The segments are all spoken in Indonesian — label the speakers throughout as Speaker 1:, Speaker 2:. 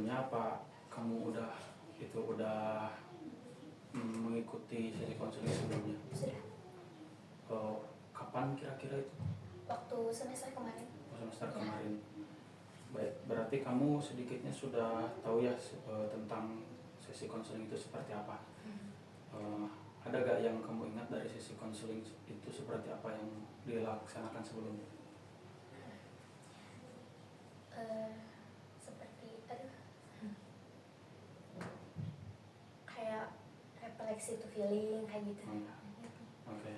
Speaker 1: sebelumnya apa kamu udah mengikuti sesi konseling sebelumnya?
Speaker 2: Sudah.
Speaker 1: Kapan kira-kira itu?
Speaker 2: Waktu semester kemarin.
Speaker 1: Semester kemarin. Baik, berarti kamu sedikitnya sudah tahu ya tentang sesi konseling itu seperti apa. Ada gak yang kamu ingat dari sesi konseling itu seperti apa yang dilaksanakan sebelumnya?
Speaker 2: Seperti kayak refleksi to feeling kayak gitu.
Speaker 1: Oke.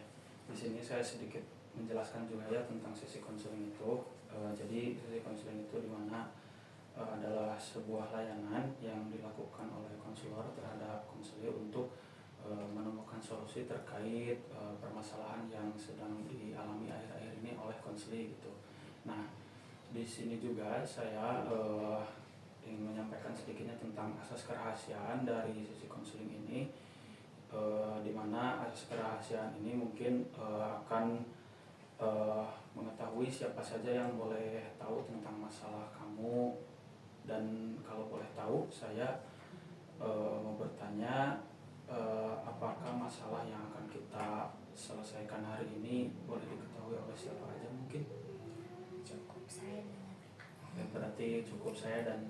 Speaker 1: Di sini saya sedikit menjelaskan juga ya tentang sesi konseling itu. Jadi sesi konseling itu dimana adalah sebuah layanan yang dilakukan oleh konselor terhadap konselor untuk menemukan solusi terkait permasalahan yang sedang dialami akhir-akhir ini oleh konselor gitu. Nah, di sini juga saya ingin menyampaikan sedikitnya tentang asas kerahasiaan dari sesi konseling ini, di mana asas kerahasiaan ini mungkin akan mengetahui siapa saja yang boleh tahu tentang masalah kamu. Dan kalau boleh tahu, saya mau bertanya, apakah masalah yang akan kita selesaikan hari ini boleh diketahui oleh siapa aja mungkin?
Speaker 2: Cukup saya dengan
Speaker 1: Ya, berarti cukup saya dan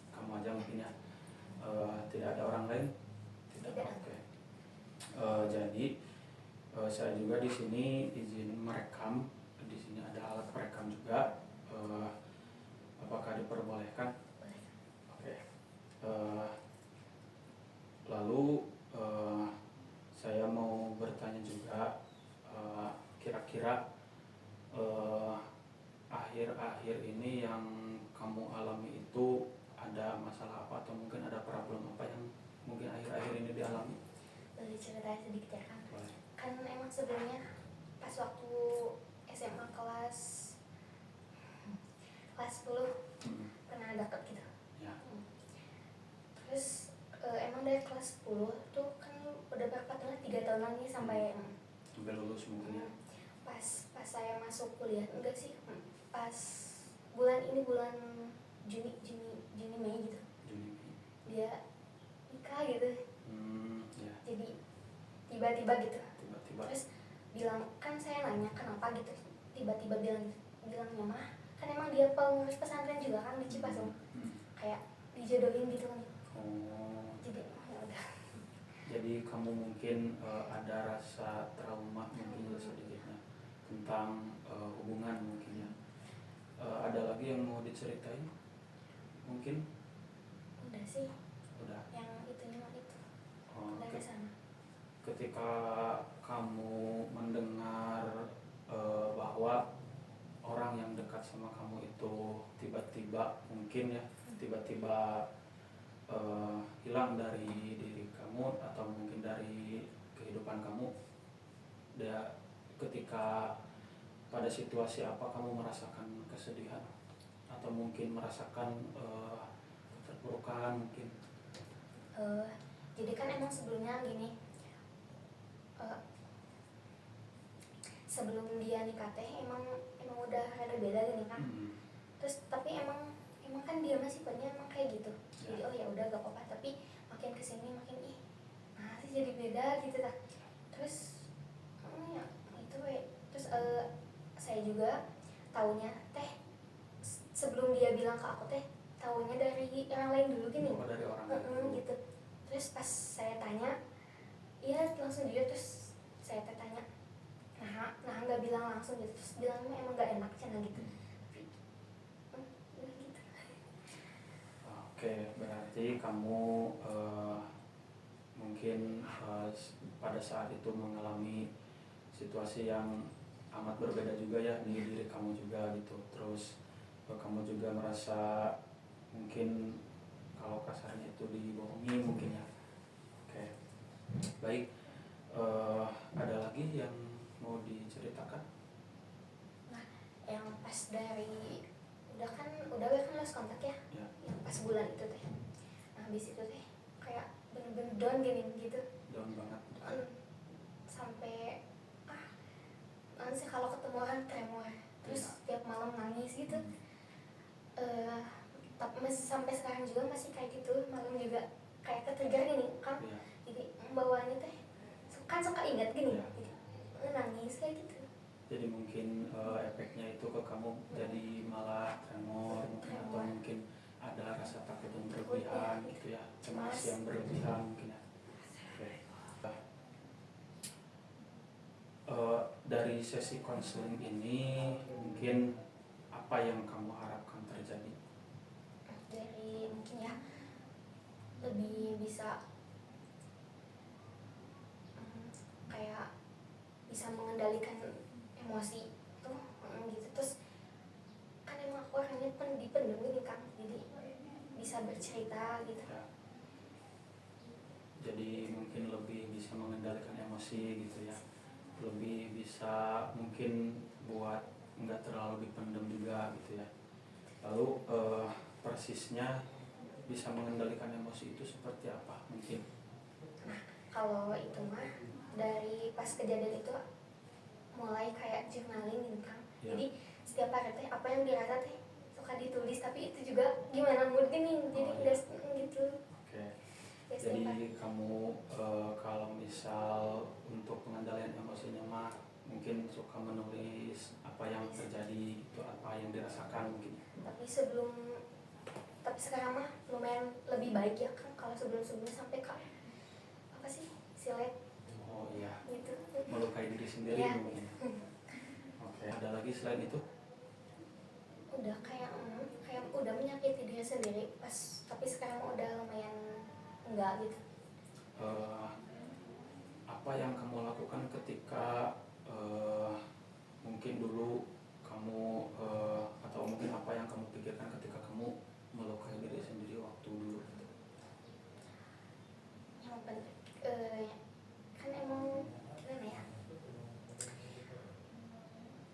Speaker 1: kamu aja mungkin ya. Tidak ada orang lain?
Speaker 2: Tidak.
Speaker 1: Oke. Jadi saya juga di sini izin merekam. Di sini ada alat perekam juga. Apakah diperbolehkan?
Speaker 2: boleh.
Speaker 1: Oke. Lalu saya mau bertanya juga, kira-kira akhir-akhir ini yang kamu alami itu ada masalah apa atau mungkin ada problem apa yang mungkin akhir-akhir ini dialami?
Speaker 2: Boleh ceritain sedikit ya kan?
Speaker 1: Boleh.
Speaker 2: Kan emang sebenarnya pas waktu SMA kelas 10 pernah dapet gitu.
Speaker 1: Ya.
Speaker 2: Terus emang dari kelas 10 tuh kan udah berapa tahun, 3 tahunan nih sampai
Speaker 1: Sampai lulus mungkin ya.
Speaker 2: pas saya masuk kuliah, enggak sih, pas bulan Juni Mei gitu,
Speaker 1: Juni.
Speaker 2: dia nikah gitu.
Speaker 1: Ya.
Speaker 2: Jadi tiba-tiba gitu.
Speaker 1: Tiba-tiba.
Speaker 2: Terus bilang, kan saya nanya kenapa gitu, tiba-tiba bilangnya mah kan emang dia pengurus pesantren juga kan di Cipasung, kayak dijodohin gitu kan. Jadi ya udah.
Speaker 1: Jadi kamu mungkin ada rasa trauma mungkin sedikitnya tentang hubungan mungkin ya. Ada lagi yang mau diceritain? Mungkin?
Speaker 2: Udah sih.
Speaker 1: Udah.
Speaker 2: Yang itunya mah itu. Udah
Speaker 1: Oke.
Speaker 2: kesana.
Speaker 1: Ketika kamu mendengar bahwa orang yang dekat sama kamu itu tiba-tiba mungkin ya tiba-tiba hilang dari diri kamu atau mungkin dari kehidupan kamu, ketika pada situasi apa kamu merasakan kesedihan atau mungkin merasakan keterpurukan mungkin?
Speaker 2: Jadi kan emang sebelumnya gini, sebelum dia nikah teh emang udah ada beda gini kan. Terus tapi emang kan dia masih sifatnya emang kayak gitu. Jadi oh ya udah gak apa-apa, tapi makin kesini makin nah sih jadi beda gitu lah. Terus ya itu terus saya juga taunya teh sebelum dia bilang ke aku teh taunya dari orang lain dulu gini.
Speaker 1: Dari orang lain
Speaker 2: gitu. Terus pas saya tanya, iya langsung dia, terus saya tanya, nah nggak bilang langsung gitu, terus bilangnya emang nggak enak cina gitu. Gitu.
Speaker 1: Oke, berarti kamu mungkin pada saat itu mengalami situasi yang amat berbeda juga ya di diri kamu juga gitu. Terus kamu juga merasa mungkin kalau kasarnya itu dibohongi mungkin ya. Oke, baik. Ada lagi yang mau diceritakan?
Speaker 2: Nah, yang pas dari udah kan lost kontak ya, yang pas bulan itu teh. Nah habis itu teh kayak bener-bener down gini gitu.
Speaker 1: Down banget.
Speaker 2: Sampai sih kalau ketemu orang tremor, terus tiap malam nangis gitu. Tapi sampai sekarang juga masih kayak gitu, malam juga kayak ketrigger gini kan.
Speaker 1: Iya.
Speaker 2: Jadi bawaannya teh kan suka ingat gini,
Speaker 1: Iya.
Speaker 2: jadi nangis kayak gitu.
Speaker 1: Jadi mungkin efeknya itu ke kamu jadi malah tremor mungkin, atau mungkin ada rasa takut yang berlebihan gitu ya, cemas yang berlebihan mungkin ya. Dari sesi konseling ini mungkin apa yang kamu harapkan terjadi?
Speaker 2: Dari mungkin ya lebih bisa kayak bisa mengendalikan emosi tuh gitu. Terus kan emang aku orangnya dipendem gini kan, jadi bisa bercerita gitu
Speaker 1: Ya. Jadi mungkin lebih bisa mengendalikan emosi gitu ya, lebih bisa mungkin buat nggak terlalu dipendam juga gitu ya. Lalu persisnya bisa mengendalikan emosi itu seperti apa mungkin?
Speaker 2: Nah kalau itu mah dari pas kejadian itu mulai kayak journaling gitu kan
Speaker 1: Ya.
Speaker 2: Jadi setiap hari teh apa yang dirasa teh suka ditulis, tapi itu juga gimana mood gini, jadi enggak gitu.
Speaker 1: Oke.
Speaker 2: Ya,
Speaker 1: Jadi kamu kalau misal untuk pengendalian emosinya mah mungkin suka menulis apa yang terjadi gitu, apa yang dirasakan mungkin.
Speaker 2: Tapi sekarang mah lumayan lebih baik ya kan, kalau sebelumnya sampai ke apa sih silet.
Speaker 1: Oh iya.
Speaker 2: Gitu.
Speaker 1: Melukai diri sendiri
Speaker 2: Ya.
Speaker 1: mungkin. Oke. Ada lagi selain itu?
Speaker 2: Udah kayak udah menyakiti diri sendiri tapi sekarang udah lumayan enggak gitu.
Speaker 1: Apa yang kamu lakukan ketika mungkin dulu kamu atau mungkin apa yang kamu pikirkan ketika kamu melukai diri sendiri waktu dulu gitu?
Speaker 2: Yang penting kan emang gimana ya,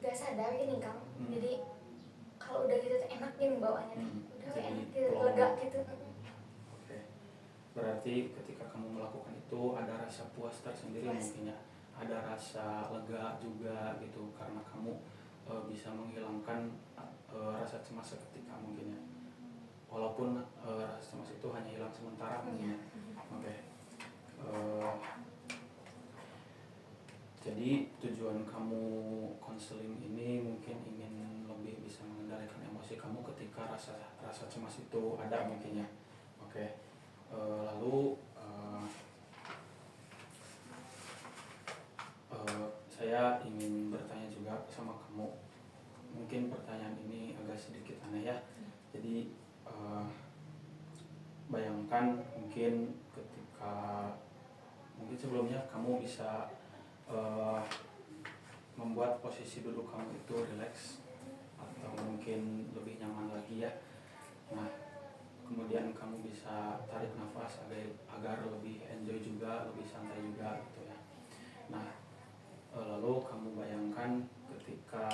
Speaker 2: gak sadar gini Kang. Jadi kalau udah gitu tuh enak gini bawaannya udah
Speaker 1: Jadi
Speaker 2: enak gitu, lega gitu.
Speaker 1: Oke. Berarti ketika kamu melakukan itu ada rasa puas tersendiri mungkin ya, ada rasa lega juga gitu karena kamu bisa menghilangkan rasa cemas seketika mungkin ya, walaupun rasa cemas itu hanya hilang sementara mungkin ya. Oke. Jadi tujuan kamu konseling ini mungkin ingin lebih bisa mengendalikan emosi kamu ketika rasa cemas itu ada mungkin ya. Oke. Lalu saya ingin bertanya juga sama kamu. Mungkin pertanyaan ini agak sedikit aneh ya. Jadi bayangkan mungkin ketika sebelumnya kamu bisa membuat posisi duduk kamu itu rileks atau mungkin lebih nyaman lagi ya. Nah, kemudian kamu bisa tarik nafas agar lebih enjoy juga, lebih santai juga gitu ya. Nah, lalu kamu bayangkan ketika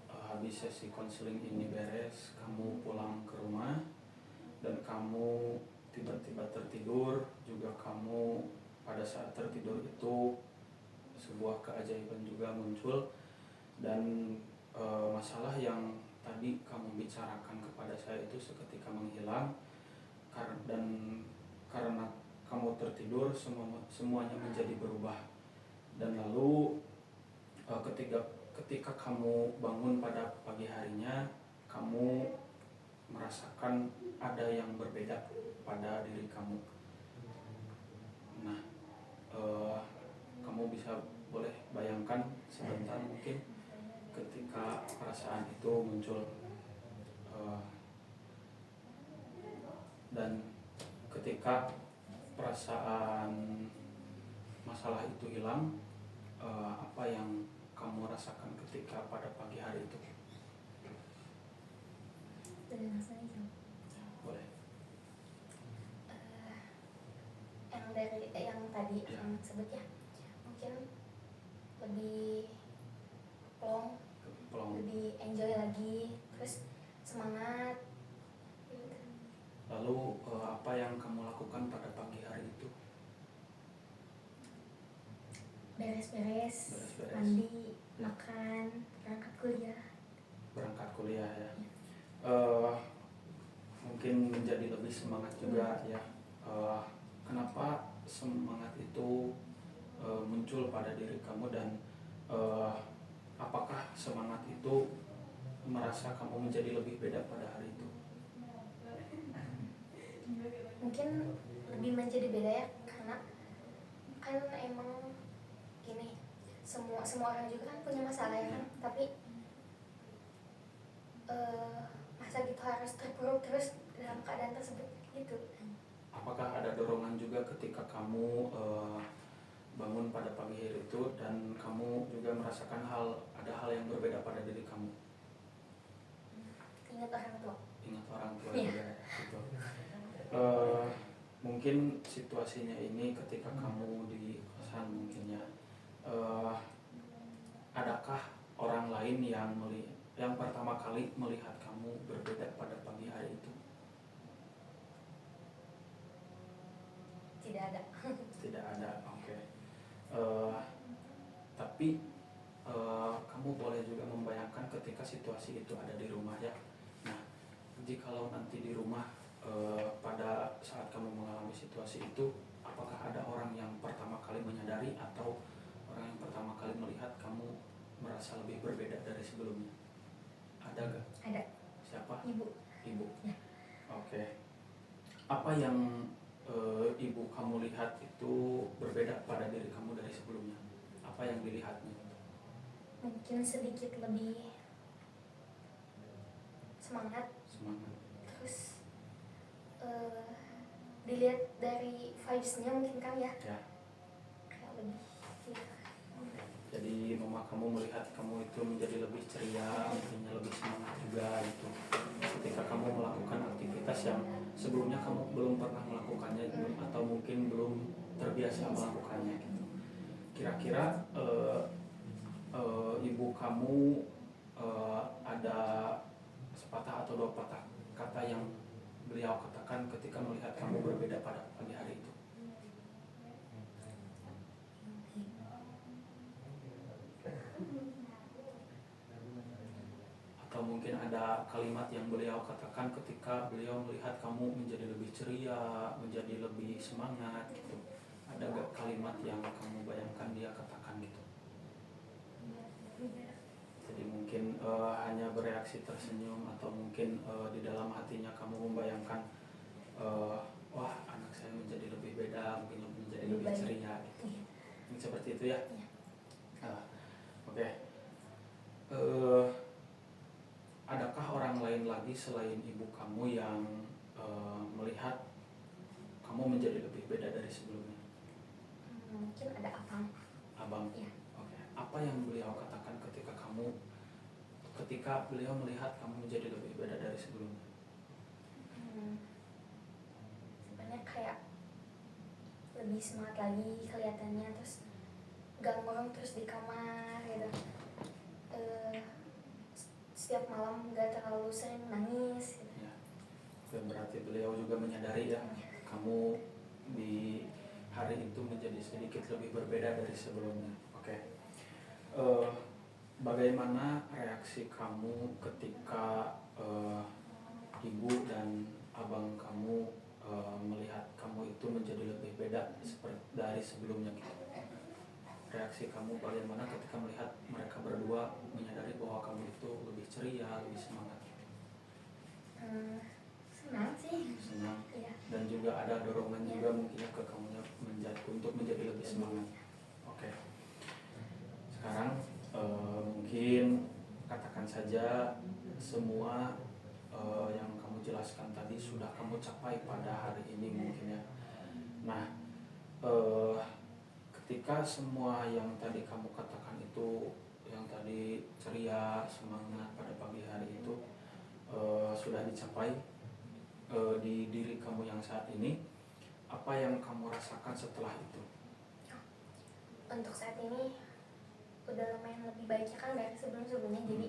Speaker 1: habis sesi konseling ini beres, kamu pulang ke rumah dan kamu tiba-tiba tertidur, juga kamu pada saat tertidur itu sebuah keajaiban juga muncul dan masalah yang tadi kamu bicarakan kepada saya itu seketika menghilang dan karena kamu tertidur semuanya menjadi berubah. Dan lalu ketika kamu bangun pada pagi harinya, kamu merasakan ada yang berbeda pada diri kamu. Nah, kamu boleh bayangkan sebentar mungkin ketika perasaan itu muncul dan ketika perasaan masalah itu hilang, apa yang kamu rasakan ketika pada pagi hari itu? Boleh.
Speaker 2: Yang tadi yang sebut ya, mungkin lebih plong, lebih enjoy lagi, terus semangat.
Speaker 1: Lalu apa yang kamu lakukan pada pagi hari itu?
Speaker 2: Beres-beres, mandi, makan, berangkat kuliah
Speaker 1: ya. menjadi lebih semangat juga ya. Kenapa semangat itu muncul pada diri kamu, dan apakah semangat itu merasa kamu menjadi lebih beda pada hari itu?
Speaker 2: Mungkin lebih menjadi beda ya, karena kan emang gini, semua orang juga kan punya masalah ya kan, tapi masa gitu harus terpuruk terus dalam keadaan tersebut gitu.
Speaker 1: Apakah ada dorongan juga ketika kamu bangun pada pagi hari itu dan kamu juga merasakan ada hal yang berbeda pada diri kamu?
Speaker 2: Ingat orang tua.
Speaker 1: Ingat orang tua
Speaker 2: Iya.
Speaker 1: juga gitu. Mungkin situasinya ini ketika kamu di kosan mungkin ya, adakah orang lain yang pertama kali melihat kamu berbeda pada pagi hari itu?
Speaker 2: Tidak ada.
Speaker 1: Tidak ada, oke. Tapi kamu boleh juga membayangkan ketika situasi itu ada di rumah ya. Nah, jikalau nanti di rumah pada saat kamu mengalami situasi itu, apakah ada orang yang pertama kali menyadari atau orang yang pertama kali melihat kamu merasa lebih berbeda dari sebelumnya? Ada gak?
Speaker 2: Ada.
Speaker 1: Siapa?
Speaker 2: Ibu.
Speaker 1: Ibu.
Speaker 2: Ya.
Speaker 1: Oke. Apa yang ibu kamu lihat itu berbeda pada diri kamu dari sebelumnya? Apa yang dilihatnya?
Speaker 2: Mungkin sedikit lebih semangat. Terus dilihat dari vibes-nya mungkin kan ya. Kayak lebih gitu.
Speaker 1: Jadi mama kamu melihat kamu itu menjadi lebih ceria, mungkin lebih semangat juga gitu. Ketika kamu melakukan aktivitas yang sebelumnya kamu belum pernah melakukannya atau mungkin belum terbiasa melakukannya gitu. Kira-kira ibu kamu ada sepatah atau dua patah kata yang beliau katakan ketika melihat kamu berbeda pada pagi hari itu? Atau mungkin ada kalimat yang beliau katakan ketika beliau melihat kamu menjadi lebih ceria, menjadi lebih semangat gitu. Ada gak kalimat yang kamu bayangkan dia katakan gitu? Jadi mungkin hanya bereaksi tersenyum, atau mungkin di dalam hatinya kamu membayangkan wah, anak saya menjadi lebih beda, mungkin menjadi lebih ceria gitu. Seperti itu ya? Oke. Adakah orang lain lagi selain ibu kamu yang melihat kamu menjadi lebih beda dari sebelumnya?
Speaker 2: Mungkin ada abang.
Speaker 1: Abang?
Speaker 2: Iya.
Speaker 1: Oke. Apa yang beliau katakan ketika beliau melihat kamu menjadi lebih beda dari sebelumnya?
Speaker 2: Sebenarnya kayak lebih semangat lagi kelihatannya, terus gak ngurung terus di kamar gitu. Setiap malam gak terlalu sering nangis gitu.
Speaker 1: Ya. Berarti beliau juga menyadari ya, kamu di hari itu menjadi sedikit lebih berbeda dari sebelumnya. Oke. Bagaimana reaksi kamu ketika ibu dan abang kamu melihat kamu itu menjadi lebih beda dari sebelumnya gitu? Reaksi kamu bagaimana ketika melihat mereka berdua menyadari bahwa kamu itu lebih ceria, lebih semangat?
Speaker 2: Senang sih.
Speaker 1: Senang.
Speaker 2: Iya.
Speaker 1: Dan juga ada dorongan juga mungkin ke kamu untuk menjadi lebih semangat. Oke. Sekarang mungkin katakan saja semua yang kamu jelaskan tadi sudah kamu capai pada hari ini mungkin ya. Nah, ketika semua yang tadi kamu katakan itu, yang tadi ceria, semangat pada pagi hari itu sudah dicapai di diri kamu yang saat ini, apa yang kamu rasakan setelah itu?
Speaker 2: Untuk saat ini udah lumayan lebih baik kan dari sebelum-sebelumnya. Jadi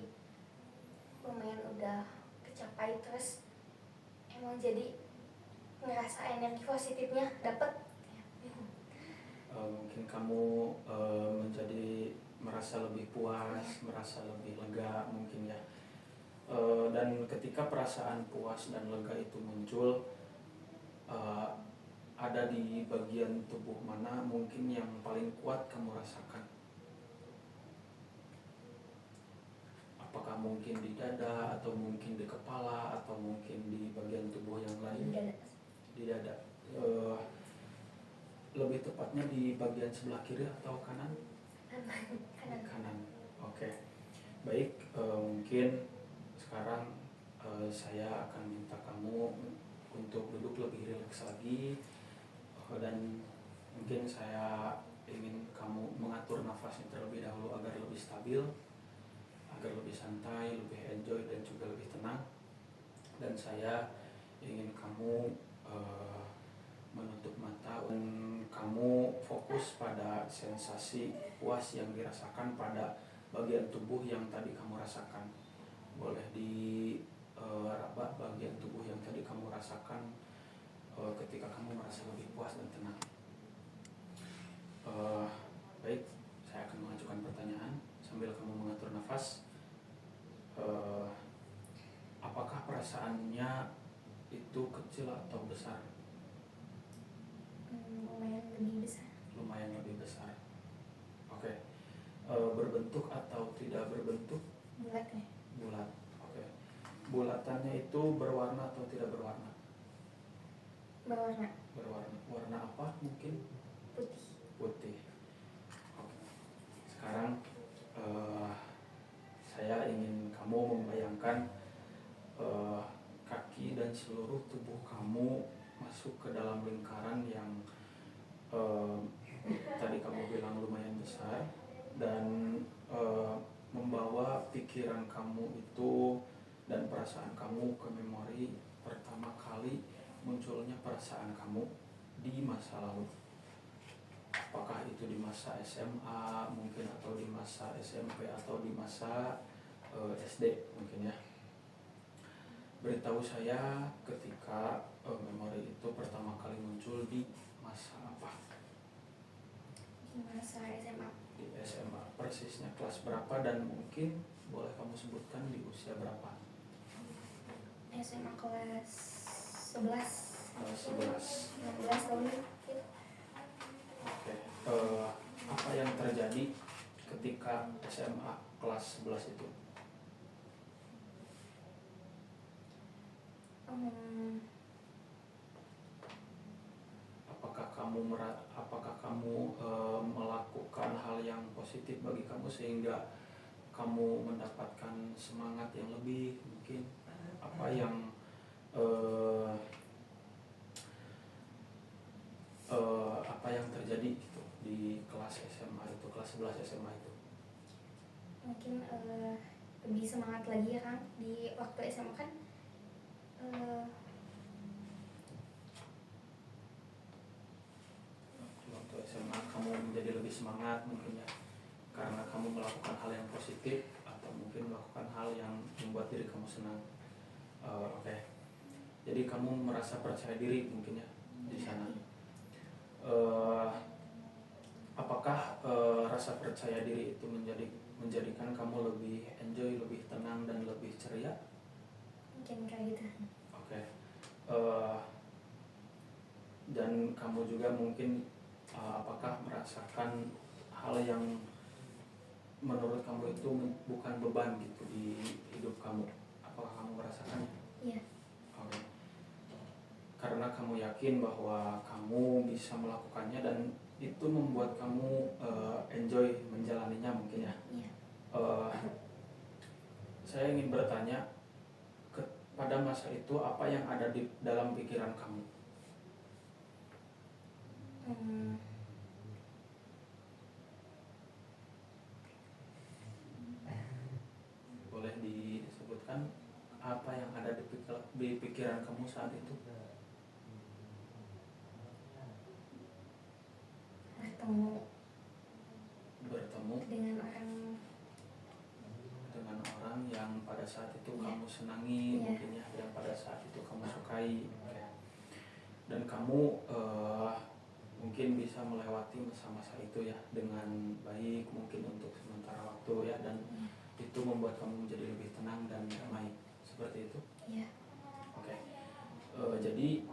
Speaker 2: lumayan udah kecapai, terus emang jadi ngerasa energi positifnya dapet.
Speaker 1: Mungkin kamu menjadi merasa lebih puas, merasa lebih lega mungkin ya. Dan ketika perasaan puas dan lega itu muncul, eh, ada di bagian tubuh mana mungkin yang paling kuat kamu rasakan? Apakah mungkin di dada, atau mungkin di kepala, atau mungkin di bagian tubuh yang lain?
Speaker 2: Di dada.
Speaker 1: Di dada. Lebih tepatnya di bagian sebelah kiri atau kanan?
Speaker 2: Kanan.
Speaker 1: Kanan. Oke. Baik, mungkin sekarang saya akan minta kamu untuk duduk lebih rileks lagi, dan mungkin saya ingin kamu mengatur nafasnya terlebih dahulu agar lebih stabil, agar lebih santai, lebih enjoy, dan juga lebih tenang. Dan saya ingin kamu menutup mata dan kamu fokus pada sensasi puas yang dirasakan pada bagian tubuh yang tadi kamu rasakan. Boleh diraba bagian tubuh yang tadi kamu rasakan ketika kamu merasa lebih puas dan tenang. Baik, saya akan mengajukan pertanyaan sambil kamu mengatur nafas. Apakah perasaannya itu kecil atau besar?
Speaker 2: Lumayan lebih besar.
Speaker 1: Lumayan lebih besar. Oke. Berbentuk atau tidak berbentuk?
Speaker 2: Bulat ya.
Speaker 1: Bulat. Oke. Bulatannya itu berwarna atau tidak berwarna?
Speaker 2: Berwarna.
Speaker 1: Berwarna. Warna apa mungkin?
Speaker 2: Putih.
Speaker 1: Putih. Oke. Sekarang saya ingin kamu membayangkan kaki dan seluruh tubuh kamu masuk ke dalam lingkaran yang tadi kamu bilang lumayan besar, dan membawa pikiran kamu itu dan perasaan kamu ke memori pertama kali munculnya perasaan kamu di masa lalu. Apakah itu di masa SMA mungkin, atau di masa SMP, atau di masa SD mungkin ya. Beritahu saya ketika memori itu pertama kali muncul di masa apa?
Speaker 2: Di masa SMA.
Speaker 1: Di SMA. Persisnya kelas berapa, dan mungkin boleh kamu sebutkan di usia berapa?
Speaker 2: SMA kelas 11.
Speaker 1: Kelas 11.
Speaker 2: 16 tahun gitu.
Speaker 1: Oke. Apa yang terjadi ketika SMA kelas 11 itu? Apakah kamu melakukan hal yang positif bagi kamu sehingga kamu mendapatkan semangat yang lebih mungkin? Apa yang apa yang terjadi gitu di kelas SMA itu, kelas 11 SMA itu?
Speaker 2: Mungkin lebih semangat lagi ya Kang. Di waktu SMA kan
Speaker 1: waktu SMA kamu menjadi lebih semangat mungkin ya, karena kamu melakukan hal yang positif, atau mungkin melakukan hal yang membuat diri kamu senang. Oke. Jadi kamu merasa percaya diri mungkin ya di sana. Apakah rasa percaya diri itu menjadikan kamu lebih enjoy, lebih tenang, dan lebih ceria?
Speaker 2: mungkin kayak gitu.
Speaker 1: Oke. Dan kamu juga mungkin apakah merasakan hal yang menurut kamu itu bukan beban gitu di hidup kamu? Apakah kamu merasakannya?
Speaker 2: Iya.
Speaker 1: Oke. Karena kamu yakin bahwa kamu bisa melakukannya, dan itu membuat kamu enjoy menjalaninya mungkin ya.
Speaker 2: Iya.
Speaker 1: Saya ingin bertanya, pada masa itu apa yang ada di dalam pikiran kamu? Boleh disebutkan apa yang ada di pikiran kamu saat itu? Bertemu dengan orang yang pada saat itu kamu senangi, mungkin ya, yang pada saat itu kamu sukai, dan kamu mungkin bisa melewati masa-masa itu ya dengan baik mungkin untuk sementara waktu ya, dan itu membuat kamu menjadi lebih tenang dan damai, seperti itu?
Speaker 2: Iya.
Speaker 1: Oke. Jadi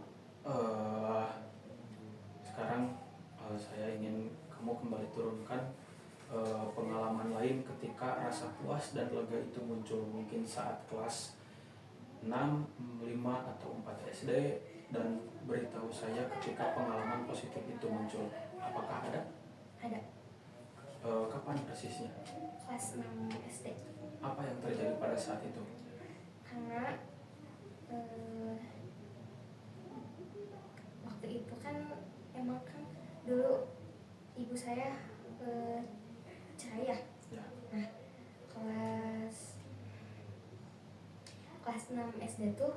Speaker 1: sekarang saya ingin kamu kembali turunkan pengalaman lain ketika rasa puas dan lega itu muncul, mungkin saat kelas 6, 5, atau 4 SD, dan beritahu saya ketika pengalaman positif itu muncul. Apakah ada?
Speaker 2: Ada.
Speaker 1: Kapan persisnya?
Speaker 2: Kelas 6 SD.
Speaker 1: Apa yang terjadi pada saat itu?
Speaker 2: Karena waktu itu kan emang kan dulu ibu saya cerai ya. Nah, kelas 6 SD tuh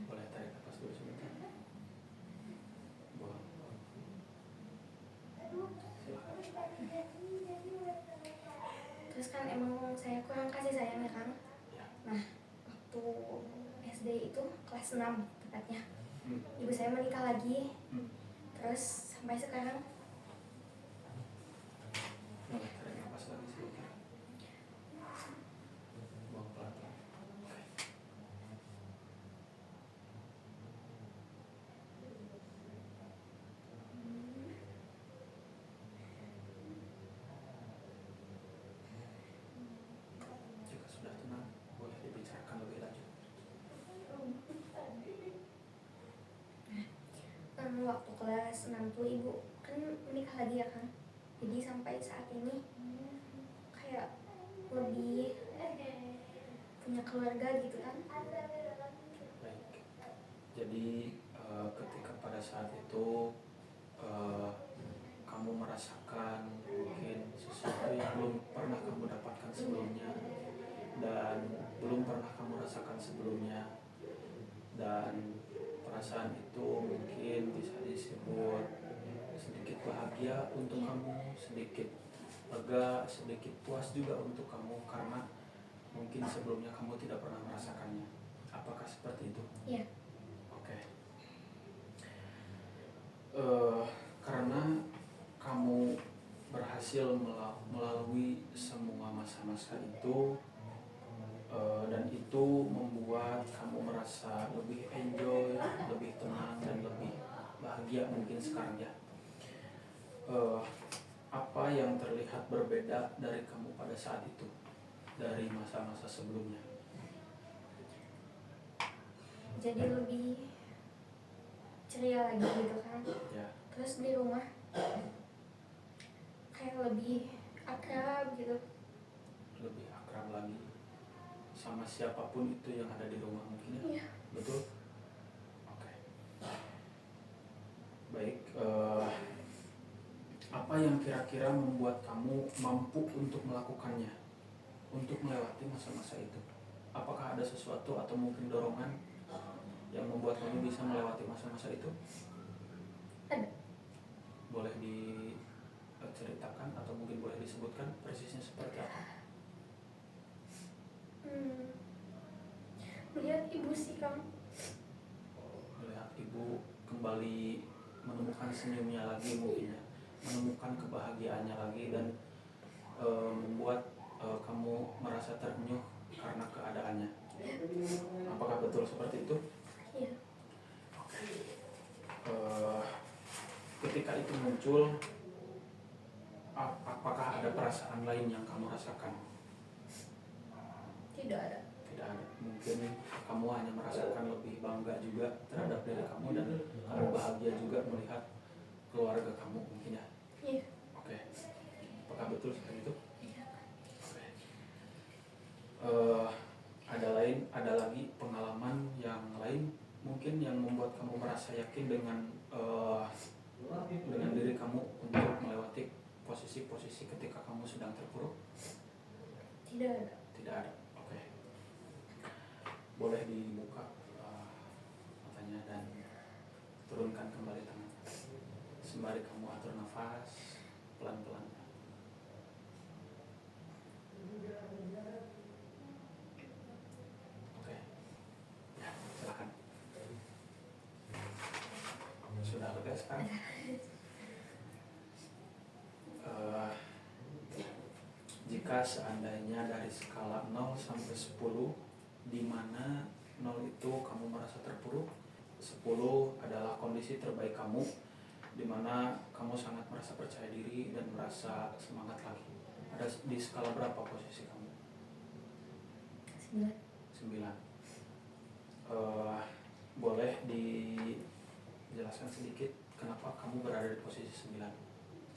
Speaker 1: Boleh tarik nafas dulu sebentar. Buang. Silakan.
Speaker 2: terus kan emang saya kurang kasih sayang ya kan.
Speaker 1: Ya.
Speaker 2: Nah, waktu SD itu kelas 6 tepatnya,
Speaker 1: Hmm.
Speaker 2: ibu saya menikah lagi.
Speaker 1: Hmm.
Speaker 2: Terus sampai sekarang
Speaker 1: Boleh tarik nafas lagi sebentar. Buang pelan-pelan. Oke. Jika sudah tenang, boleh dibicarakan lebih lanjut.
Speaker 2: waktu kelas 6 tuh ibu kan menikah lagi ya kan. Jadi sampai saat ini kayak lebih punya keluarga gitu kan.
Speaker 1: Baik. Jadi ketika pada saat itu kamu merasakan mungkin sesuatu yang belum pernah kamu dapatkan sebelumnya dan belum pernah kamu rasakan sebelumnya, dan perasaan itu mungkin bisa disebut sedikit bahagia untuk kamu, sedikit lega, sedikit puas juga untuk kamu karena mungkin sebelumnya kamu tidak pernah merasakannya. Apakah seperti itu?
Speaker 2: Iya.
Speaker 1: Oke. Karena kamu berhasil melalui semua masa-masa itu, dan itu membuat kamu merasa lebih enjoy, lebih tenang, dan lebih bahagia mungkin sekarang ya. Apa yang terlihat berbeda dari kamu pada saat itu, dari masa-masa sebelumnya?
Speaker 2: Jadi lebih ceria lagi gitu kan.
Speaker 1: Ya.
Speaker 2: Terus di rumah kayak lebih akrab gitu.
Speaker 1: Lebih akrab lagi sama siapapun itu yang ada di rumah mungkin ya?
Speaker 2: Iya.
Speaker 1: Betul? Oke. Baik, apa yang kira-kira membuat kamu mampu untuk melakukannya, untuk melewati masa-masa itu? Apakah ada sesuatu atau mungkin dorongan yang membuat kamu bisa melewati masa-masa itu?
Speaker 2: Ada.
Speaker 1: Boleh diceritakan atau mungkin boleh disebutkan persisnya seperti apa?
Speaker 2: Melihat ibu sih Kang.
Speaker 1: Melihat ibu kembali menemukan senyumnya lagi mungkin ya, menemukan kebahagiaannya lagi, dan membuat kamu merasa terenyuh karena keadaannya. Apakah betul seperti itu?
Speaker 2: Iya.
Speaker 1: Ketika itu muncul, apakah ada perasaan lain yang kamu rasakan?
Speaker 2: Tidak ada.
Speaker 1: Tidak ada. Mungkin kamu hanya merasakan lebih bangga juga terhadap diri kamu, dan kamu bahagia juga melihat keluarga kamu mungkin ya.
Speaker 2: Iya.
Speaker 1: Oke. Apakah betul seperti itu?
Speaker 2: Iya.
Speaker 1: Oke. Ada lagi pengalaman yang lain mungkin yang membuat kamu merasa yakin dengan diri kamu untuk melewati posisi-posisi ketika kamu sedang terpuruk?
Speaker 2: Tidak ada.
Speaker 1: Tidak ada. Oke. Boleh dibuka matanya dan turunkan kembali tangan sembari kamu atur nafas pelan-pelan. Oke. Ya, silakan. jika seandainya dari skala 0 sampai 10, di mana 0 itu kamu merasa terpuruk, 10 adalah kondisi terbaik kamu, di mana kamu sangat merasa percaya diri dan merasa semangat lagi. Ada di skala berapa posisi kamu? 9. Boleh dijelaskan sedikit kenapa kamu berada di posisi 9,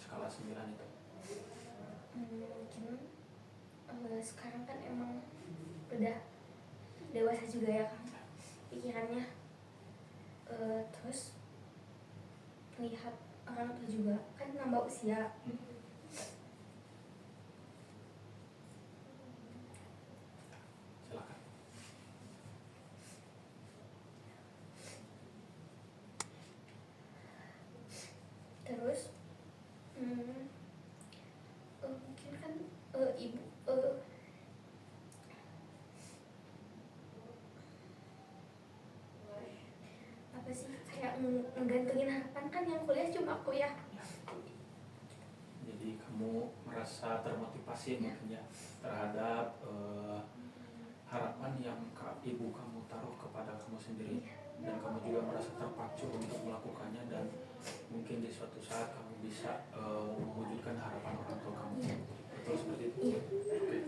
Speaker 1: skala 9 itu?
Speaker 2: Mungkin sekarang kan emang udah dewasa juga ya kan pikirannya, terus lihat orang tua juga kan nambah usia.
Speaker 1: Silakan.
Speaker 2: Terus mungkin kan ibu apa sih kayak menggantungin harapan kan yang kuliah cuma aku ya.
Speaker 1: Jadi kamu merasa termotivasi mungkin ya terhadap harapan yang ibu kamu taruh kepada kamu sendiri, dan kamu juga merasa terpacu untuk melakukannya, dan mungkin di suatu saat kamu bisa mewujudkan harapan orang tua kamu. Betul seperti itu? Oke.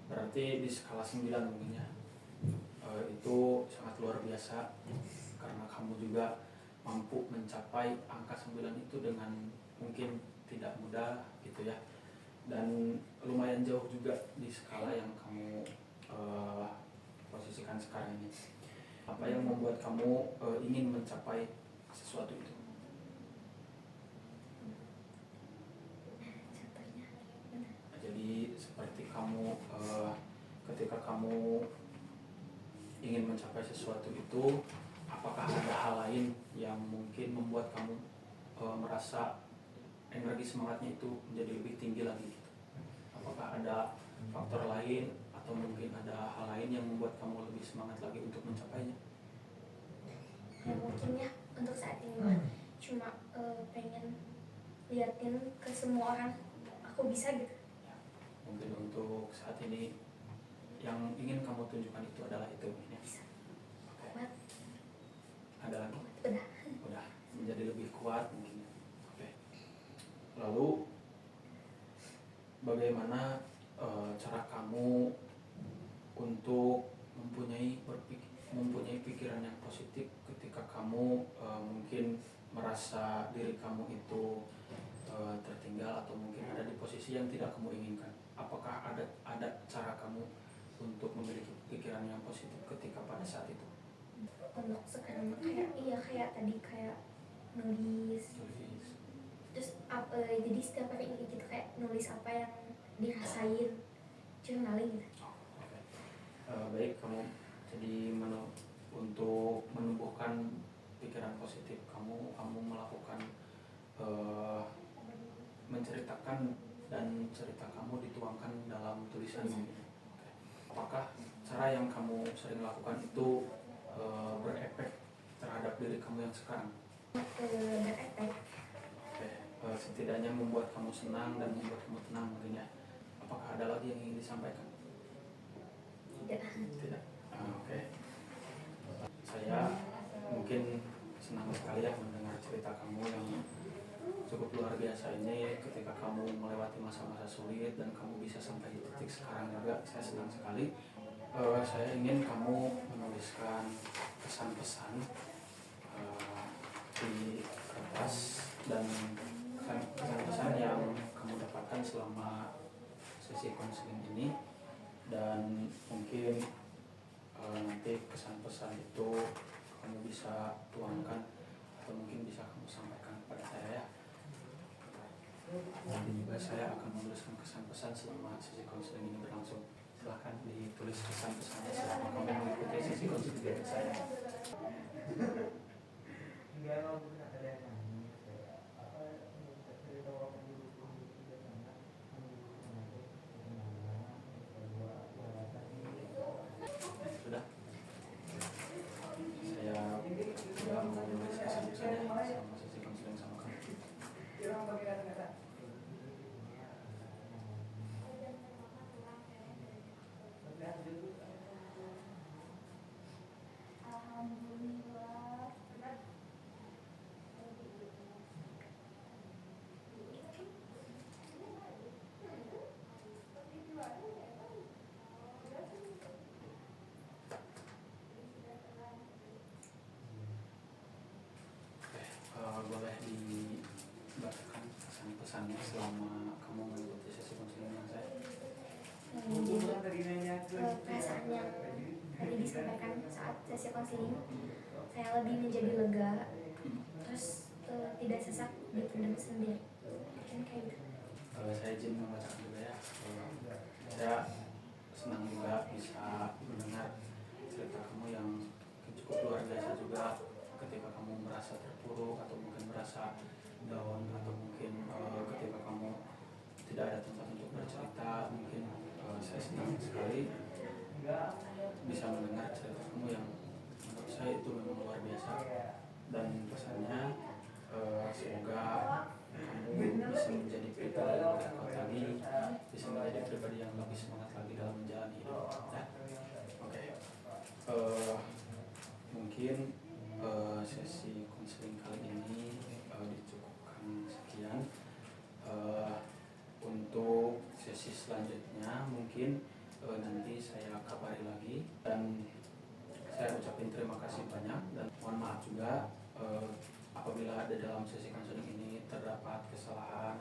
Speaker 1: Berarti di skala 9 mungkin ya, itu sangat luar biasa karena kamu juga mampu mencapai angka 9 itu dengan mungkin tidak mudah gitu ya, dan lumayan jauh juga di skala yang kamu posisikan sekarang ini. Apa yang membuat kamu ingin mencapai sesuatu itu? Jadi seperti kamu ketika kamu ingin mencapai sesuatu itu, apakah ada hal lain yang mungkin membuat kamu merasa energi semangatnya itu menjadi lebih tinggi lagi gitu? Apakah ada faktor lain atau mungkin ada hal lain yang membuat kamu lebih semangat lagi untuk mencapainya?
Speaker 2: Ya mungkin ya untuk saat ini mah cuma pengen liatin ke semua orang aku bisa gitu.
Speaker 1: Ya, mungkin untuk saat ini yang ingin kamu tunjukkan itu adalah itu ya.
Speaker 2: Bisa.
Speaker 1: Oke.
Speaker 2: Kuat.
Speaker 1: Ada lagi?
Speaker 2: Udah
Speaker 1: Menjadi lebih kuat mungkin. Oke. Lalu bagaimana cara kamu untuk mempunyai pikiran yang positif ketika kamu mungkin merasa diri kamu itu tertinggal atau mungkin ada di posisi yang tidak kamu inginkan? Apakah ada cara kamu untuk memiliki pikiran yang positif ketika pada saat itu?
Speaker 2: Untuk sekarang kayak tadi kayak nulis. Terus jadi setiap hari gitu kayak nulis apa yang dirasain, journaling gitu.
Speaker 1: Oke. Baik, kamu jadi untuk menumbuhkan pikiran positif kamu melakukan menceritakan dan cerita kamu dituangkan dalam tulisan mungkin. Oke. Apakah cara yang kamu sering lakukan itu berefek terhadap diri kamu yang sekarang?
Speaker 2: Berefek.
Speaker 1: Oke. Setidaknya membuat kamu senang dan membuat kamu tenang mungkin ya. Apakah ada lagi yang ingin disampaikan? Tidak. Oke. Saya mungkin senang sekali ya mendengar cerita kamu yang cukup luar biasa ini. Ketika kamu melewati masa-masa sulit dan kamu bisa sampai di titik sekarang juga, saya senang sekali. Saya ingin kamu menuliskan pesan-pesan di kertas, dan pesan-pesan yang kamu dapatkan selama sesi konseling ini, dan mungkin nanti pesan-pesan itu kamu bisa tuangkan atau mungkin bisa kamu sampaikan kepada saya ya. Nanti juga saya akan menuliskan kesan-pesan selama sesi konseling ini berlangsung. Silahkan ditulis pesan-pesannya selama kamu mengikuti sesi konseling dengan saya. Sudah? Saya sudah menulis kesan-pesannya selama sesi konseling sama kamu. kesannya selama kamu mengikuti sesi konseling dengan saya?
Speaker 2: Jadi perasaan yang tadi disampaikan saat sesi konseling, saya lebih menjadi lega, terus tidak sesak dipendam sendiri, mungkin kayak gitu.
Speaker 1: Saya izin membacakan juga ya. Saya senang juga bisa mendengar cerita kamu yang cukup luar biasa juga, ketika kamu merasa terpuruk atau mungkin merasa down, atau mungkin ketika kamu tidak ada tempat untuk bercerita. Mungkin saya senang sekali bisa mendengar cerita kamu yang menurut saya itu memang luar biasa, dan pesannya semoga kamu bisa menjadi pribadi yang lebih kuat lagi, bisa menjadi pribadi yang lebih semangat lagi dalam menjalani hidup ya. Oke. Mungkin sesi konseling kali ini dicukupkan sekian. Untuk sesi selanjutnya mungkin nanti saya kabari lagi, dan saya ucapin terima kasih banyak, dan mohon maaf juga apabila ada dalam sesi konseling ini terdapat kesalahan